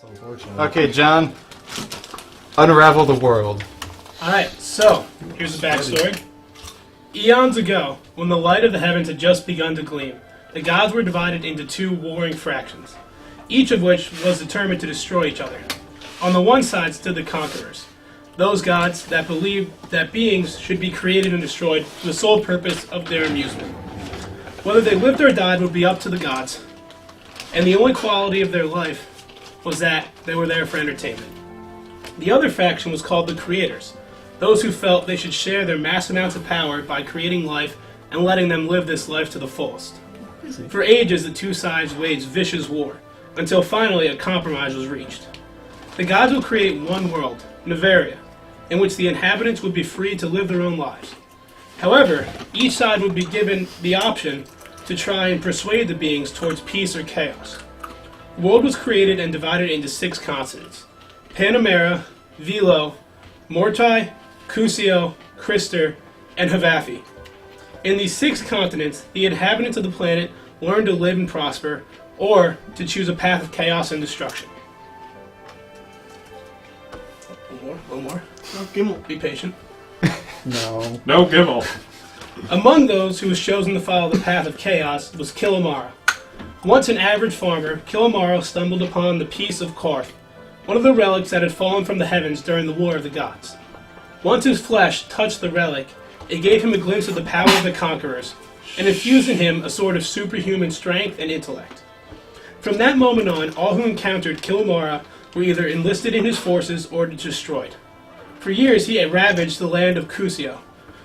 Unfortunate. Okay, John. Unravel the world. Alright, so, here's the backstory. Eons ago, when the light of the heavens had just begun to gleam, the gods were divided into two warring fractions, each of which was determined to destroy each other. On the one side stood the conquerors, those gods that believed that beings should be created and destroyed for the sole purpose of their amusement. Whether they lived or died would be up to the gods, and the only quality of their life was that they were there for entertainment. The other faction was called the creators, those who felt they should share their mass amounts of power by creating life and letting them live this life to the fullest. For ages, the two sides waged vicious war, until finally a compromise was reached. The gods would create one world, Nevaria, in which the inhabitants would be free to live their own lives. However, each side would be given the option to try and persuade the beings towards peace or chaos. The world was created and divided into 6 continents: Panamera, Velo, Mortai, Cusio, Krister, and Havafi. In these 6 continents, the inhabitants of the planet learned to live and prosper, or to choose a path of chaos and destruction. One more. Oh, Gimel, be patient. No. No Gimel. Among those who was chosen to follow the path of chaos was Kilomara. Once an average farmer, Kilomara stumbled upon the Piece of Karth, one of the relics that had fallen from the heavens during the War of the Gods. Once his flesh touched the relic, it gave him a glimpse of the power of the conquerors, and infused in him a sort of superhuman strength and intellect. From that moment on, all who encountered Kilomara were either enlisted in his forces or destroyed. For years he had ravaged the land of Cusio,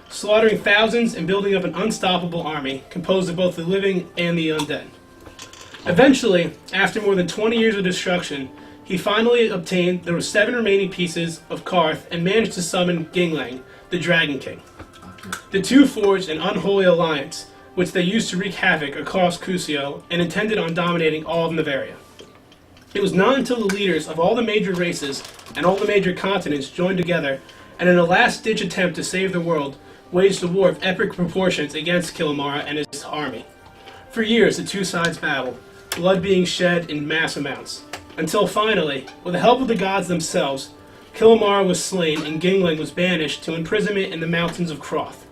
slaughtering thousands and building up an unstoppable army composed of both the living and the undead. Eventually, after more than 20 years of destruction, he finally obtained the 7 remaining pieces of Karth and managed to summon Ginglang, the Dragon King. The two forged an unholy alliance, which they used to wreak havoc across Cusio and intended on dominating all of Nevaria. It was not until the leaders of all the major races and all the major continents joined together and in a last-ditch attempt to save the world, waged a war of epic proportions against Kilomara and his army. For years, the two sides battled, blood being shed in mass amounts, until finally, with the help of the gods themselves, Kilomara was slain and Gingling was banished to imprisonment in the mountains of Kroth.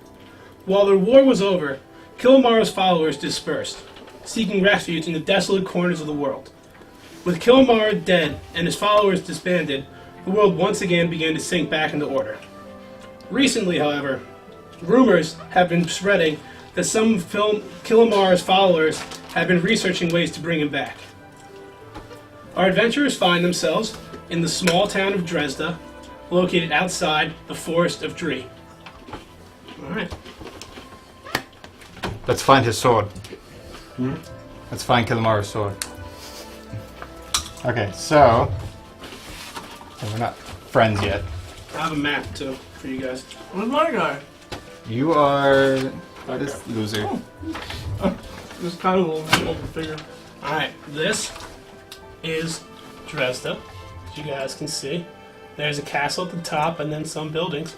While their war was over, Kilomara's followers dispersed, seeking refuge in the desolate corners of the world. With Kilomara dead and his followers disbanded, the world once again began to sink back into order. Recently, however, rumors have been spreading that some of Kilomara's followers have been researching ways to bring him back. Our adventurers find themselves in the small town of Dresda, located outside the forest of Dree. Alright. Let's find his sword. Let's find Kilomara's sword. Okay, so... we're not friends yet. I have a map, too, for you guys. Where's my guy? You are... this loser. This kind of little figure. Alright, this is Dresda, as you guys can see. There's a castle at the top and then some buildings.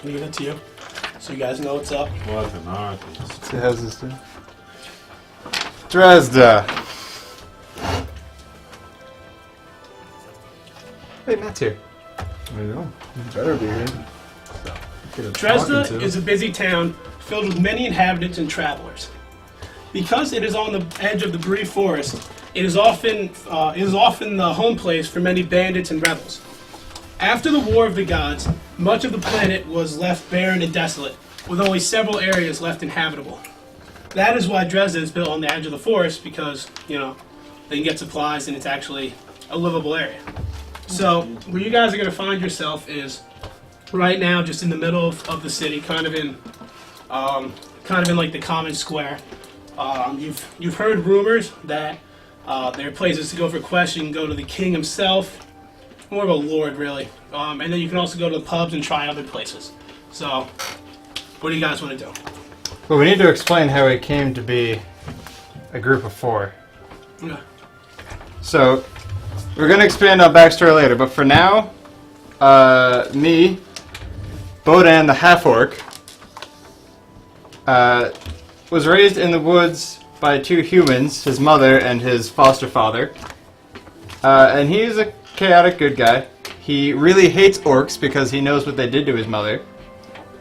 Leave it to you, so you guys know what's up. What an artist. See, how's this do? Dresda! Hey, Matt's here. There you go. You better be here. Dresda is a busy town filled with many inhabitants and travelers. Because it is on the edge of the Bree Forest, it is often the home place for many bandits and rebels. After the War of the Gods, much of the planet was left barren and desolate, with only several areas left inhabitable. That is why Dresda is built on the edge of the forest, because, you know, they can get supplies and it's actually a livable area. So, where you guys are going to find yourself is right now just in the middle of the city, kind of in like the common square. You've heard rumors that there are places to go for quests. You can go to the king himself, more of a lord, really. And then you can also go to the pubs and try other places. So, what do you guys want to do? Well, we need to explain how it came to be a group of 4. Yeah. So, we're going to expand on backstory later, but for now, me, Bodan the half-orc, was raised in the woods by 2 humans, his mother and his foster father. And he's a chaotic good guy. He really hates orcs because he knows what they did to his mother.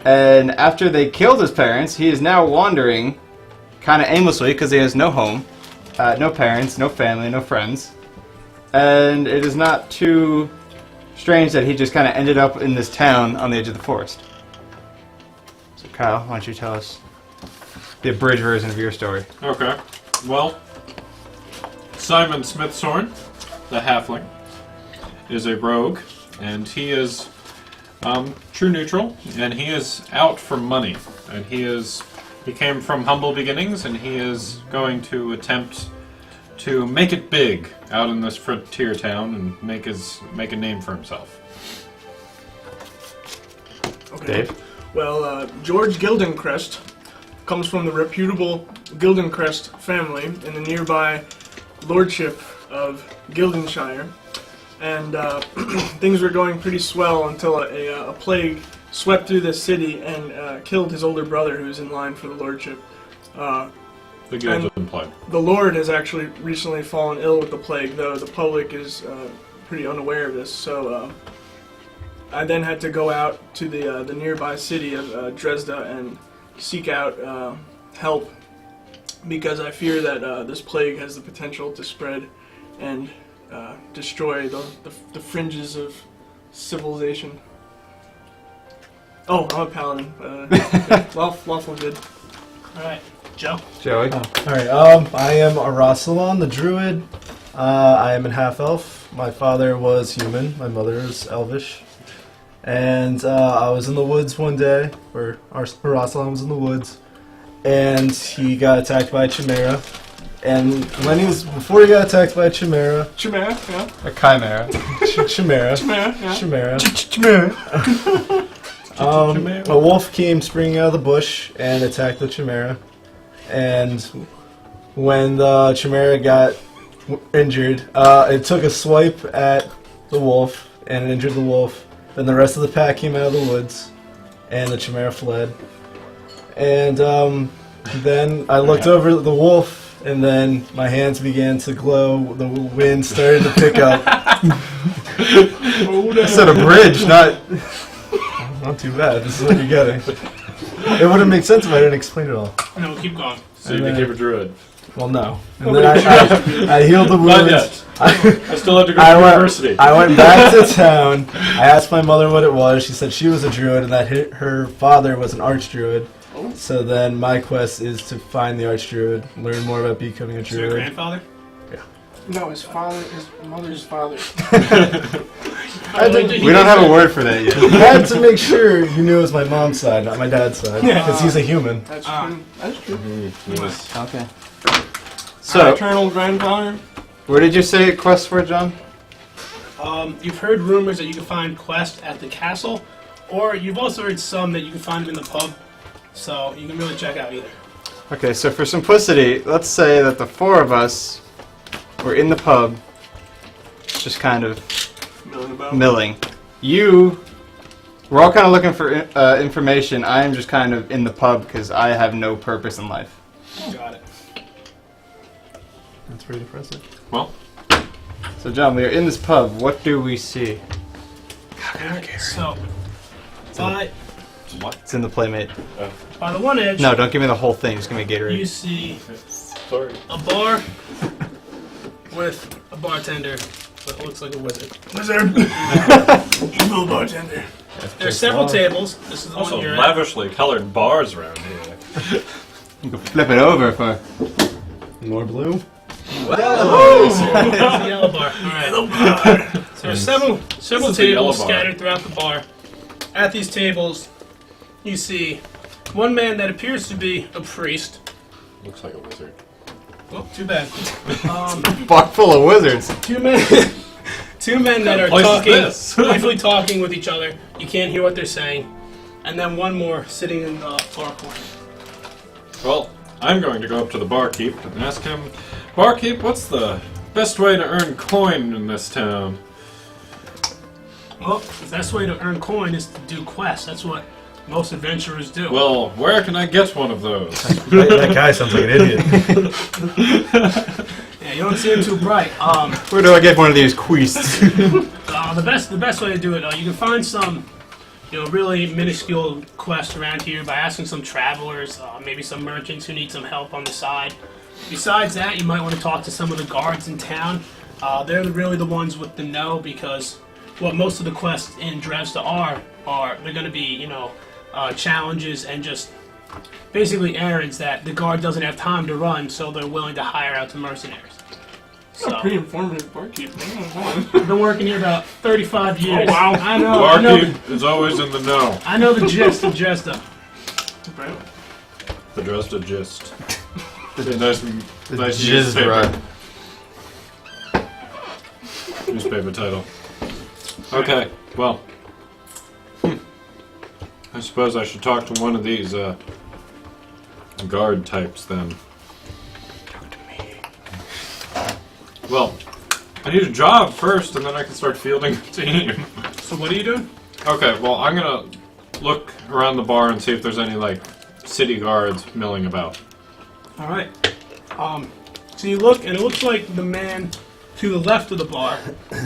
And after they killed his parents, he is now wandering kind of aimlessly because he has no home, no parents, no family, no friends. And it is not too strange that he just kind of ended up in this town on the edge of the forest. So Kyle, why don't you tell us the abridged version of your story? Okay. Well, Simon Smithsorn, the halfling, is a rogue, and he is true neutral, and he is out for money. And he came from humble beginnings, and he is going to attempt to make it big out in this frontier town and make a name for himself. Okay. Dave? Well, George Gildencrest comes from the reputable Gildencrest family in the nearby lordship of Gildenshire. And things were going pretty swell until a plague swept through the city and killed his older brother, who was in line for the lordship. The Gilded Plague. The Lord has actually recently fallen ill with the plague, though the public is pretty unaware of this. So I then had to go out to the nearby city of Dresda and seek out help, because I fear that this plague has the potential to spread and destroy the fringes of civilization. Oh, I'm a paladin. Lawful good. Alright, Joe. Joey? Alright, I am Arasalon, the druid. I am a half-elf. My father was human, my mother is elvish. And I was in the woods one day, where Arasalon was in the woods, and he got attacked by a chimera. And before he got attacked by a chimera... Chimera, yeah. A chimera. Chimera. Chimera, yeah. Chimera. Chimera. A wolf came springing out of the bush and attacked the chimera. And when the chimera got injured, it took a swipe at the wolf and injured the wolf. Then the rest of the pack came out of the woods, and the chimera fled. And then I looked over at the wolf, and then my hands began to glow. The wind started to pick up. I said a bridge, Not too bad. This is what you're getting. It wouldn't make sense if I didn't explain it all. No, keep going. So you became a druid. Well, no. And then I healed the Not wounds. yet. I still have to go to I university. went back to town. I asked my mother what it was. She said she was a druid and that her father was an archdruid. So then my quest is to find the archdruid, learn more about becoming a Is your druid. grandfather? No, his mother's father. We don't have a word for that yet. I had to make sure you knew it was my mom's side, not my dad's side, because he's a human. That's true. That's true. Nice. Okay. My So, eternal grandfather. where did you say quests were, John? You've heard rumors that you can find quests at the castle, or you've also heard some that you can find them in the pub. So you can really check out either. Okay, so for simplicity, let's say that the four of us were in the pub, just kind of milling. We're all kind of looking for information. I am just kind of in the pub because I have no purpose in life. Got it. That's pretty impressive. Well, So, John, we are in this pub. What do we see? So, by It's in the Playmate. the one edge, No, don't give me the whole thing. Just give me a you Gatorade. see sorry. a bar with a bartender that looks like a wizard. Wizard! Evil bartender. There are several tables. This is the Also, one you're at. lavishly colored bars around here. You can flip it over for... More blue? It's the yellow bar. Alright. So there are several This is the yellow tables bar. scattered throughout the bar. At these tables, you see one man that appears to be a priest. Looks like a wizard. Well, too bad. Bar full of wizards. Two men that are place is talking, this? briefly talking with each other. You can't hear what they're saying. And then one more sitting in the far corner. Well, I'm going to go up to the barkeep and ask him, Barkeep, what's the best way to earn coin in this town? Well, the best way to earn coin is to do quests. That's what Most adventurers do. Well, where can I get one of those? That guy sounds like an idiot. Yeah, you don't seem too bright. Where do I get one of these quests? The best way to do it, you can find some, really minuscule quests around here by asking some travelers, maybe some merchants who need some help on the side. Besides that, you might want to talk to some of the guards in town. They're really the ones with the know, because what most of the quests in Dresda are they're going to be, challenges and just basically errands that the guard doesn't have time to run, so they're willing to hire out to mercenaries. So, Pretty informative barkeep. I've been working here about 35 years. Oh, wow. I know. Barkeep is always in the know. I know the gist of Dresda. Right. The Dresda gist. nice Jizz newspaper. rug. Newspaper title. Okay, well. I suppose I should talk to one of these guard types then. Talk to me. Well, I need a job first, and then I can start fielding a team. So what are you doing? Okay, well, I'm gonna look around the bar and see if there's any, city guards milling about. All right. So you look, and it looks like the man to the left of the bar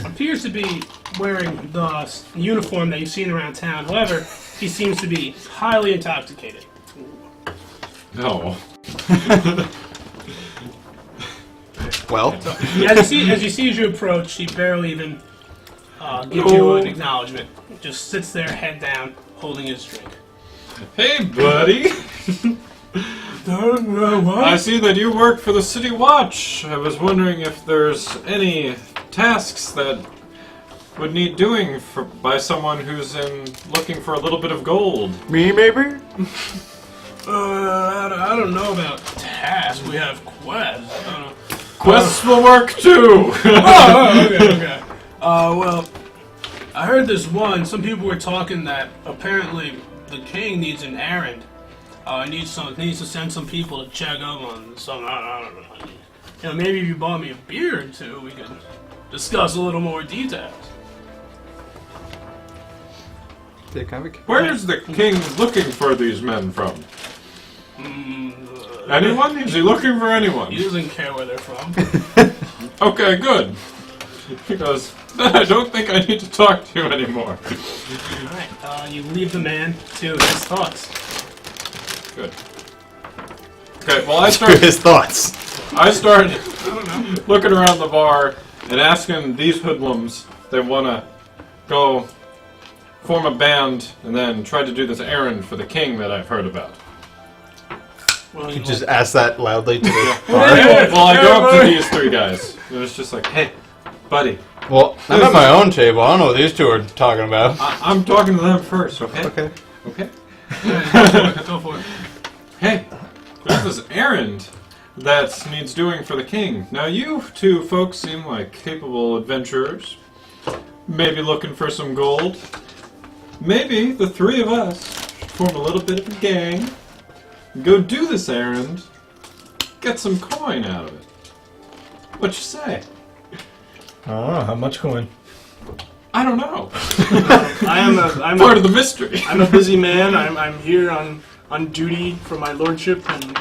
appears to be wearing the uniform that you've seen around town. However, he seems to be highly intoxicated. No. Well, Yeah, as you approach, he barely even gives you an acknowledgement. Just sits there, head down, holding his drink. Hey, buddy! I see that you work for the City Watch. I was wondering if there's any tasks that would need doing by someone who's looking for a little bit of gold. me maybe? I don't know about tasks. We have quests. I don't know. Quests will work too! Okay. Well, I heard this one. Some people were talking that apparently the king needs an errand. Needs to send some people to check up on some. I don't know. Maybe if you bought me a beer or two, we could discuss a little more details. Where's the king looking for these men from? Anyone? Is he looking for anyone? He doesn't care where they're from. Okay, good. Because I don't think I need to talk to you anymore. Alright, you leave the man to his thoughts. Good. Okay, well I His thoughts. start looking around the bar and asking these hoodlums if they want to go form a band and then try to do this errand for the king that I've heard about. Well, You just ask that loudly to the Yeah. bar. Well, I go up to these three guys and it's just like, hey, buddy, Well, I'm at my own table. I don't know what these two are talking about. I'm talking to them first, okay? Okay. Okay? Go for it. Hey, there's this errand that needs doing for the king. Now, you two folks seem like capable adventurers. Maybe looking for some gold. Maybe the three of us should form a little bit of a gang. Go do this errand. Get some coin out of it. What you say? I don't know, how much coin? I don't know. I'm Part of the mystery. I'm a busy man. I'm here on duty for my lordship, and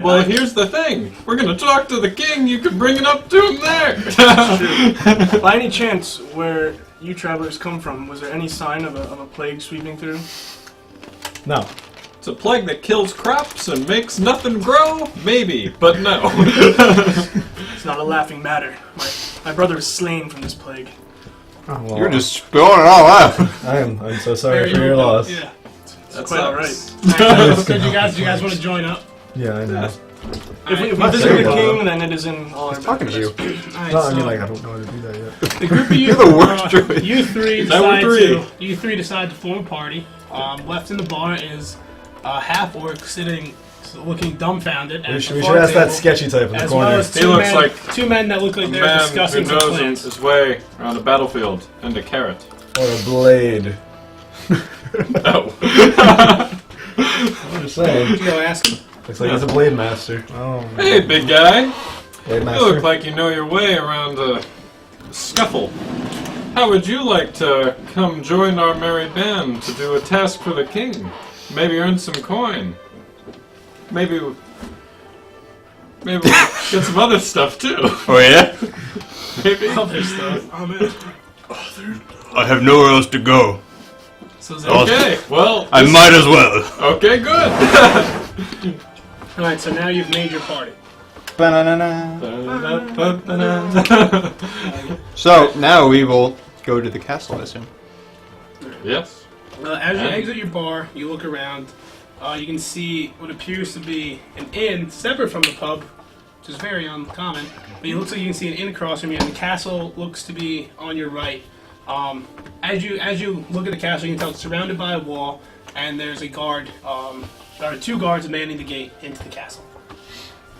Well, here's the thing. We're gonna talk to the king. You can bring it up to him there. true. By any chance, where you travelers come from, was there any sign of a plague sweeping through? No. It's a plague that kills crops and makes nothing grow? Maybe, but no. It's not a laughing matter. My brother was slain from this plague. Oh, well, You're just spilling it all out. I'm so sorry for your loss. Yeah. That's quite alright. So do you guys want to join up? Yeah, I know. If we Alright, visit the Well, king, then it is in all our Talking to you. alright, No, I so mean, like, I don't know how to do that yet. the group of you, You're the worst druid. you three Is that what decide to form a party. Left in the bar is a half orc sitting, looking dumbfounded. We at should, the we bar should ask that table, sketchy type in the as well corner. as He two looks men, like two men that look like A they're man who discussing some knows plans. his way around a battlefield and a carrot. Or a blade. No. I'm just saying. Go ask him. Looks like he's a blade master. Oh, man. Hey, big guy. Blade You master. look like you know your way around a scuffle. How would you like to come join our merry band to do a task for the king? maybe earn some coin. Maybe we'll get some other stuff too. Oh yeah? Maybe. Other stuff. Oh man. I have nowhere else to go. So Okay, well. I might as well. Okay, good. Alright, so now you've made your party. Ba-na-na-na. So now we will go to the castle, I assume. Yes. As you exit your bar, you look around. You can see what appears to be an inn separate from the pub, which is very uncommon. But it looks like you can see an inn across from you, and the castle looks to be on your right. As you look at the castle, you can tell it's surrounded by a wall, and there's a guard. There are 2 guards manning the gate into the castle.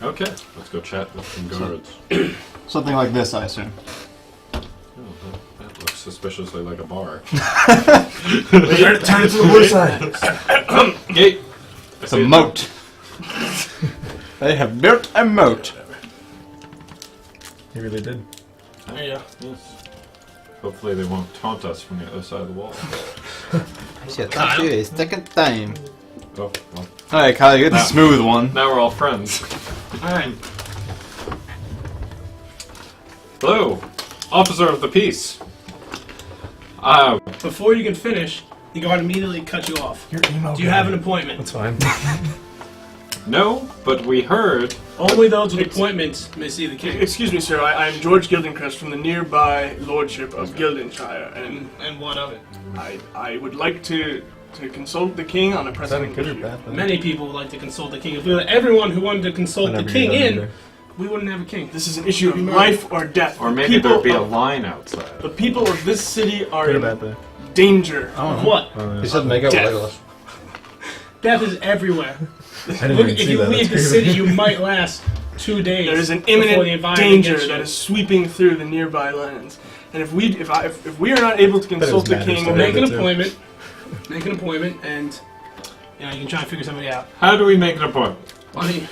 Okay, let's go chat with some guards. Something like this, I assume. Oh, that looks suspiciously like a bar. Turn it to the blue side. Gate. It's a moat. They have built a moat. He really did. There you go. Yes. Hopefully they won't taunt us from the other side of the wall. I should thank you a second time. Oh, well. Alright, Kyle, you're the Now- smooth one. Now we're all friends. Alright. Hello, officer of the peace. Before you can finish, the guard immediately cuts you off. Your emo Do you have an appointment? That's fine. No, but we heard. Only those with appointments may see the king. Excuse me, sir. I'm George Gildencrest from the nearby lordship of Gildenshire, and And what of it? I would like to consult the king on a Is that a pressing good or issue. bad thing? Many people would like to consult the king. If we let everyone who wanted to consult the Whenever king you're done in, either. we wouldn't have a king. This is an issue of life or death. Or The maybe people there'd be a of- line outside. The people of this city are Good or in bad thing? danger. What? He said make up Death. Legolas. Death is everywhere. I didn't Look, even if see you that. leave That's the creepy. city, you might last 2 days. There is an before the imminent environment danger gets you. that is sweeping through the nearby lands, and if we are not able to consult the matters king, to Make an Yeah, too. appointment. Make an appointment, and you can try and figure something out. How do we make an appointment? Why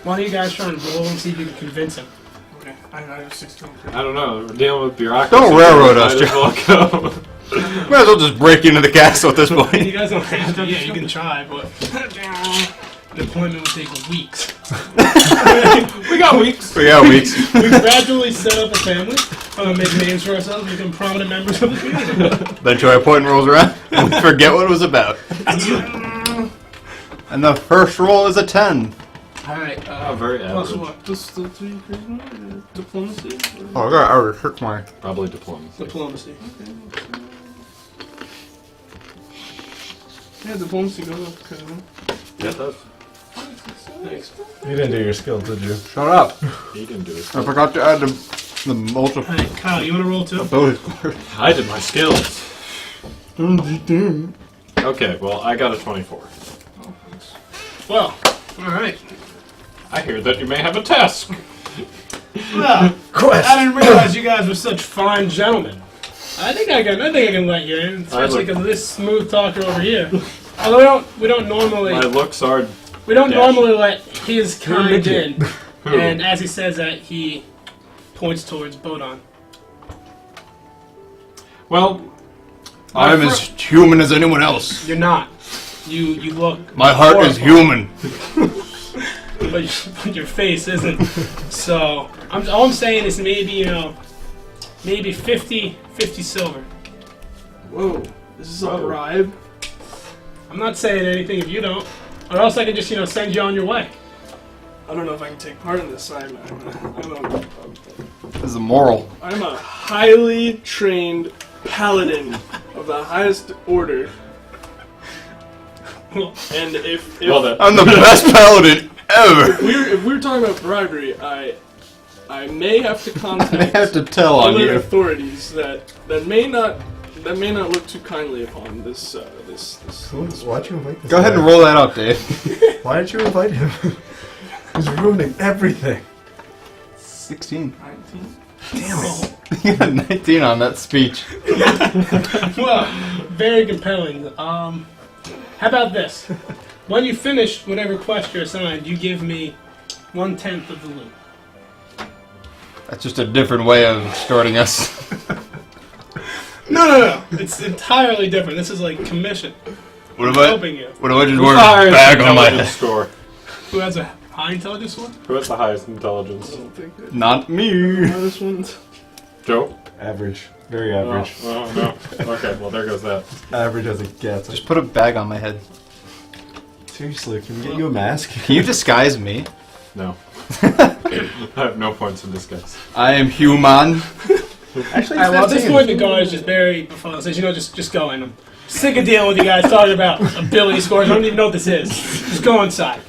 don't you guys try and roll and see if you can convince him? Okay, I have 16. I don't know. We're dealing with bureaucracy. Don't railroad us, Might as well go. Might as well just break into the castle at this You point. guys don't have to. Yeah, you can try, but the appointment would take weeks. We got weeks. We got weeks. We gradually set up a family, make names for ourselves, become prominent members of the community. Then Troy appointment rolls around, and we forget what it was about. And the first roll is a 10. Alright, Oh, very plus average. what? Just the 3 charisma, diplomacy. Oh, I got average. Hurt my. Probably diplomacy. Diplomacy. Yeah, diplomacy goes up. Charisma. Yeah, it does. Thanks. You didn't do your skill, did you? Shut up. He didn't do it. I forgot to add the multiple Alright, Kyle, you want to roll too? ability score. I did my skills. Okay, well, I got a 24. Well, alright. I hear that you may have a task. Well, Quest! I didn't realize you guys were such fine gentlemen. I think I can let you in, especially look- because this smooth talker over here. Although we don't normally My looks are. normally let his kind in. Who? And as he says that, he points towards Bodon. Well, I'm as human as anyone else. You're not. You look. My heart is horrified, human. but your face isn't. So all I'm saying is maybe maybe 50 silver. Whoa, this is a Whoa. bribe. I'm not saying anything if you don't, or else I can just send you on your way. I don't know if I can take part in this. I'm This is immoral. a highly trained paladin of the highest order, and if well then. I'm the best paladin ever. if we're talking about bribery, I may have to I contact have to tell on other you. authorities that may not look too kindly upon this. Why'd you invite this Go ahead and guy? roll that up, Dave. Why did you invite him? He's ruining everything. 16. 19. Damn it. You got 19 on that speech. Well, very compelling. How about this? When you finish whatever quest you're assigned, you give me 1/10 of the loot. That's just a different way of starting us. No. It's entirely different. This is like commission. What Who's about? helping you? What do I just Who's wear the a highest bag on my intelligence head? score? Who has a high intelligence score? Who has the highest intelligence? I don't think that. Not me. This one's. Joe? Average. Very average. Oh, no. Okay, well, there goes that. Average as it gets. Just put a bag on my head. Seriously, can we get you a mask? Can you disguise me? No. I have no points in disguise. I am human. Actually, Alright, well, at this point, the guard is just very befuddled. Says, just go in. I'm sick of dealing with you guys talking about ability scores. I don't even know what this is. Just go inside.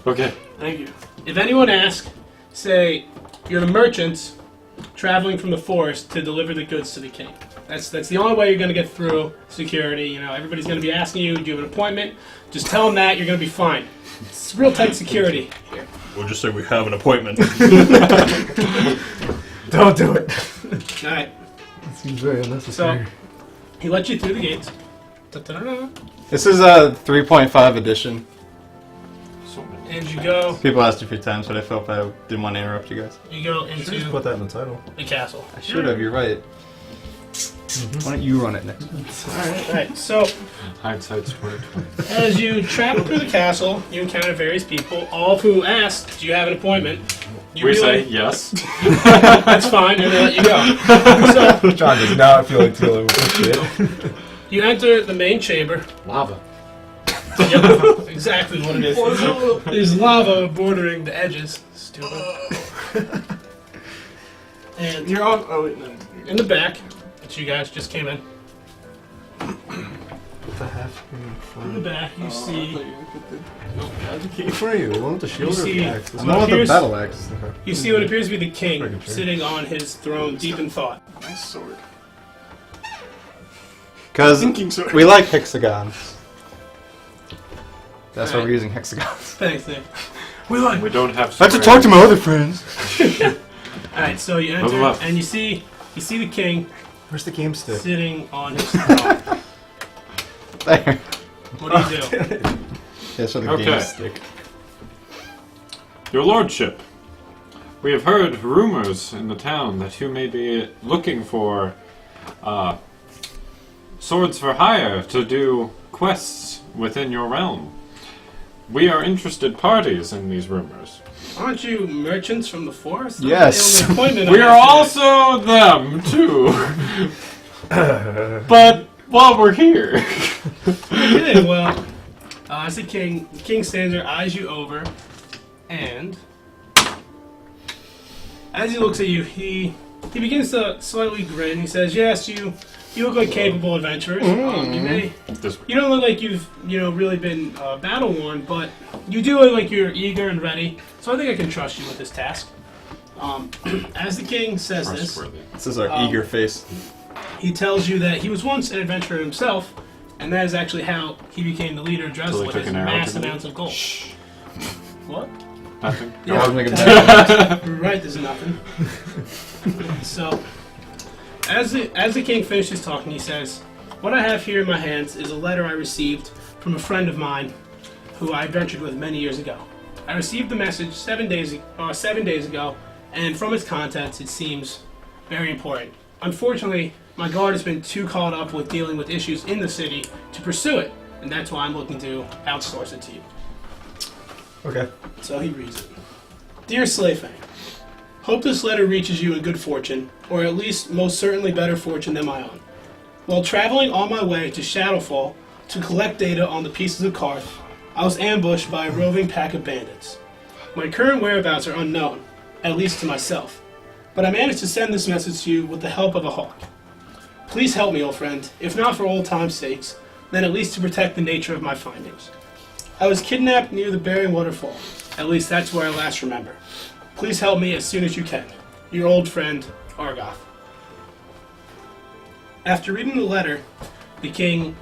Okay. Thank you. If anyone asks, say, you're the merchants traveling from the forest to deliver the goods to the king. That's the only way you're going to get through security. You know, everybody's going to be asking you, do you have an appointment? Just tell them that, you're going to be fine. It's real tight security. We'll just say we have an appointment. Don't do it. Alright, Seems very unnecessary. he lets you through the gates. Da-da-da-da. This is a 3.5 edition. So many. And you go People asked a few times, but I felt I didn't want to interrupt you guys. Just into put that in the title. the castle. I should have. You're right. Why don't you run it next? Alright, so Hindsight's 2020. as you travel through the castle, you encounter various people, all of who ask, do you have an appointment? You We really- say yes. That's fine, and they let you go. So, John does not feel like dealing with this shit. you enter the main chamber. Lava. Yep, exactly what it is. There's lava bordering the edges. Stupid. And You're on. Oh wait, no. in the back, which you guys just came in. What the heck? In the back, you see. In front of you, the one with the shield You or see- the axe? The one with the Here's- battle axe. You see what appears to be the king Pretty sure. sitting on his throne, deep in thought. Nice sword. Because Thinking sword. we like hexagons. That's why Alright. we're using hexagons. Thanks, Nick. We like. We don't have I have to talk to my other friends. All right, so you Move enter up. and you see the king Where's the game stick? sitting on his throne. There. What do you do? That's for the Okay. game stick. Your lordship, we have heard rumors in the town that you may be looking for swords for hire to do quests within your realm. We are interested parties in these rumors. Aren't you merchants from the forest? Yes. The only appointment We I are have today. also them, too. But while we're here, Okay, well, as the king stands there, eyes you over, and as he looks at you, he begins to slightly grin. He says, "Yes, you look like capable adventurers. You don't look like you've really been battle worn, but you do look like you're eager and ready. So I think I can trust you with this task." As the king says this, trustworthy. This is our Um, eager face. he tells you that he was once an adventurer himself, and that is actually how he became the leader of Till he Dresden with took his an arrow mass to the- amounts of gold. What? Nothing. I was making bad. Right, there's nothing. So, as the king finishes talking, he says, "What I have here in my hands is a letter I received from a friend of mine who I adventured with many years ago. I received the message 7 days ago, and from its contents, it seems very important. Unfortunately, my guard has been too caught up with dealing with issues in the city to pursue it, and that's why I'm looking to outsource it to you." Okay. So he reads it. "Dear Slayfang, hope this letter reaches you in good fortune, or at least most certainly better fortune than my own. While traveling on my way to Shadowfall to collect data on the pieces of Karth, I was ambushed by a roving pack of bandits. My current whereabouts are unknown, at least to myself, but I managed to send this message to you with the help of a hawk. Please help me, old friend, if not for old time's sakes, then at least to protect the nature of my findings. I was kidnapped near the Bearing Waterfall. At least that's where I last remember. Please help me as soon as you can. Your old friend, Argoth." After reading the letter, the king,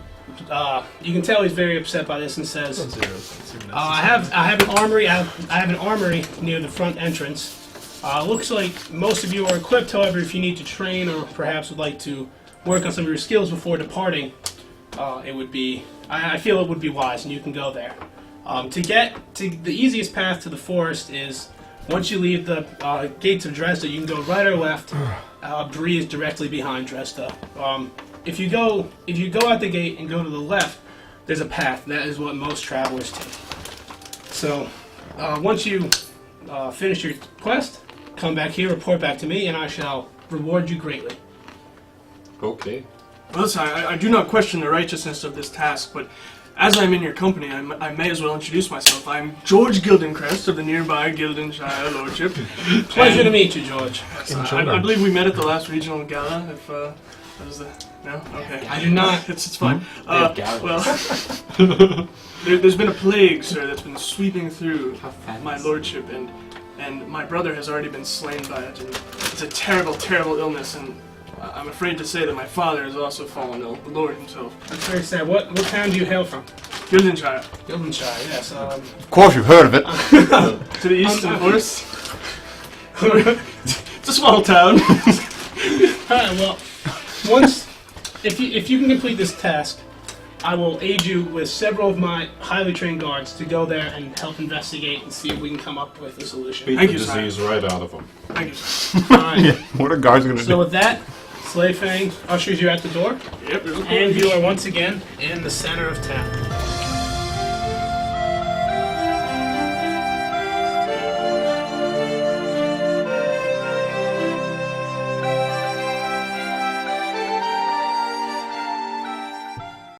you can tell he's very upset by this and says, I have an armory. I have an armory near the front entrance. Looks like most of you are equipped. However, if you need to train or perhaps would like to work on some of your skills before departing, it would be. I feel it would be wise, and you can go there. To get to the easiest path to the forest is once you leave the gates of Dresda, you can go right or left. Bree is directly behind Dresda. If you go out the gate and go to the left, there's a path. That is what most travelers take. So, once you finish your quest, come back here, report back to me, and I shall reward you greatly. Okay. Listen, I do not question the righteousness of this task, but as I'm in your company, I may as well introduce myself. I'm George Gildencrest of the nearby Gildenshire Lordship. Pleasure to meet you, George. I believe we met at the last regional gala. If that was the no, okay. I do not. It's fine. They have Well, there's been a plague, sir, that's been sweeping through my lordship, and my brother has already been slain by it. And it's a terrible, terrible illness, and I'm afraid to say that my father has also fallen ill. The Lord himself. That's very sad. What town do you hail from? Gildenshire, Gildenshire, yes. Of course, you've heard of it. to the east, of course. It's a small town. Alright, well, once, if you can complete this task, I will aid you with several of my highly trained guards to go there and help investigate and see if we can come up with a solution. Beat Thank the you, sir. disease right out of them. Thank you, sir. Alright, What are guards gonna so do? with that, Slave Fang ushers you at the door, Yep, there's a and you are once again in the center of town.